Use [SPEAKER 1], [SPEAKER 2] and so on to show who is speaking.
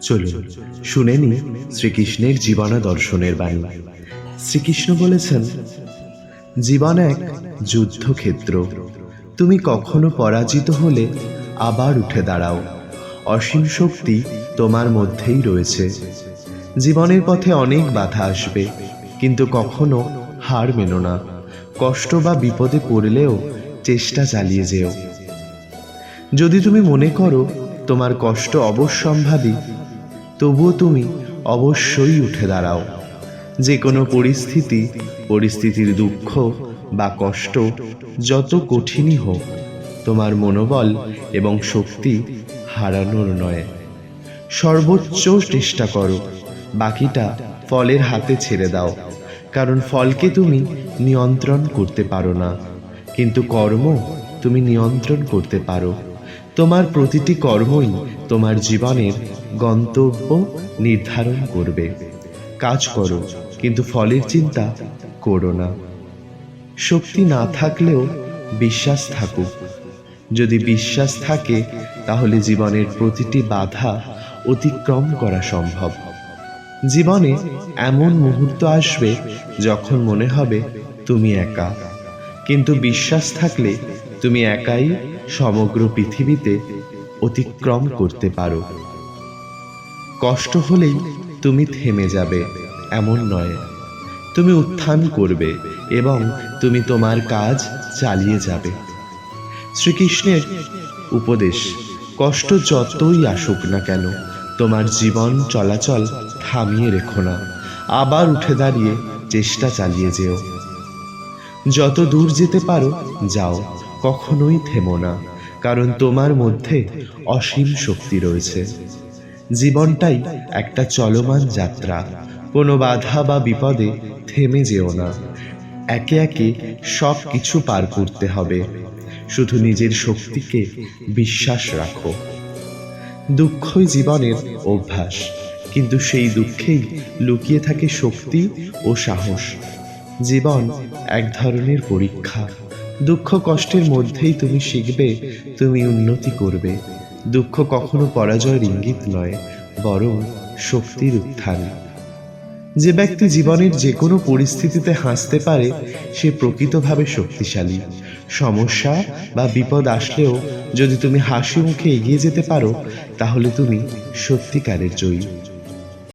[SPEAKER 1] চলুন শুনে নি শ্রীকৃষ্ণের জীবনাদর্শনের বাণী। শ্রীকৃষ্ণ বলেছেন, জীবন এক যুদ্ধক্ষেত্র। তুমি কখনো পরাজিত হলে আবার উঠে দাঁড়াও। অসীম শক্তি তোমার মধ্যেই রয়েছে। জীবনের পথে অনেক বাধা আসবে, কিন্তু কখনো হার মেনো না। কষ্ট বা বিপদে পড়লেও চেষ্টা চালিয়ে যেও। যদি তুমি মনে করো তোমার কষ্ট অবশ্যম্ভাবী, তবুও তুমি অবশ্যই উঠে দাঁড়াও। যে কোনো পরিস্থিতির দুঃখ বা কষ্ট যত কঠিনই হোক, তোমার মনোবল এবং শক্তি হারানোর নয়। সর্বোচ্চ চেষ্টা করো, বাকিটা ফলের হাতে ছেড়ে দাও। কারণ ফলকে তুমি নিয়ন্ত্রণ করতে পারো না, কিন্তু কর্ম তুমি নিয়ন্ত্রণ করতে পারো। তোমার প্রতিটি কর্মই তোমার জীবনের গন্তব্য নির্ধারণ করবে। কাজ করো, কিন্তু ফলের চিন্তা করো না। শক্তি না থাকলেও বিশ্বাস থাকুক। যদি বিশ্বাস থাকে, তাহলে জীবনের প্রতিটি বাধা অতিক্রম করা সম্ভব। জীবনে এমন মুহূর্ত আসবে যখন মনে হবে তুমি একা, কিন্তু বিশ্বাস থাকলে তুমি একাই সমগ্র পৃথিবীতে অতিক্রম করতে পারো। কষ্ট হলেই তুমি থেমে যাবে এমন নয়, তুমি উত্থান করবে এবং তুমি তোমার কাজ চালিয়ে যাবে। শ্রীকৃষ্ণের উপদেশ, কষ্ট যতই আসুক না কেন, তোমার জীবন চলাচল থামিয়ে রেখো না। আবার উঠে দাঁড়িয়ে চেষ্টা চালিয়ে যেও। যত দূর যেতে পারো যাও, কখনোই থেমো না, কারণ তোমার মধ্যে অসীম শক্তি রয়েছে। জীবনটাই একটা চলমান যাত্রা। কোনো বাধা বা বিপদে থেমে যেও না। একে একে সব কিছু পার করতে হবে। শুধু নিজের শক্তিকে বিশ্বাস রাখো। দুঃখই জীবনের অভ্যাস, কিন্তু সেই দুঃখেই লুকিয়ে থাকে শক্তি ও সাহস। জীবন এক ধরনের পরীক্ষা। দুঃখ কষ্টের মধ্যেই তুমি শিখবে, তুমি উন্নতি করবে। দুঃখ কখনো পরাজয়ের ইঙ্গিত নয়, বরং শক্তির উত্থান। যে ব্যক্তি জীবনের যে কোনো পরিস্থিতিতে হাসতে পারে, সে প্রকৃতভাবে শক্তিশালী। সমস্যা বা বিপদ আসলেও যদি তুমি হাসি মুখে এগিয়ে যেতে পারো, তাহলে তুমি সত্যিকারের জয়ী।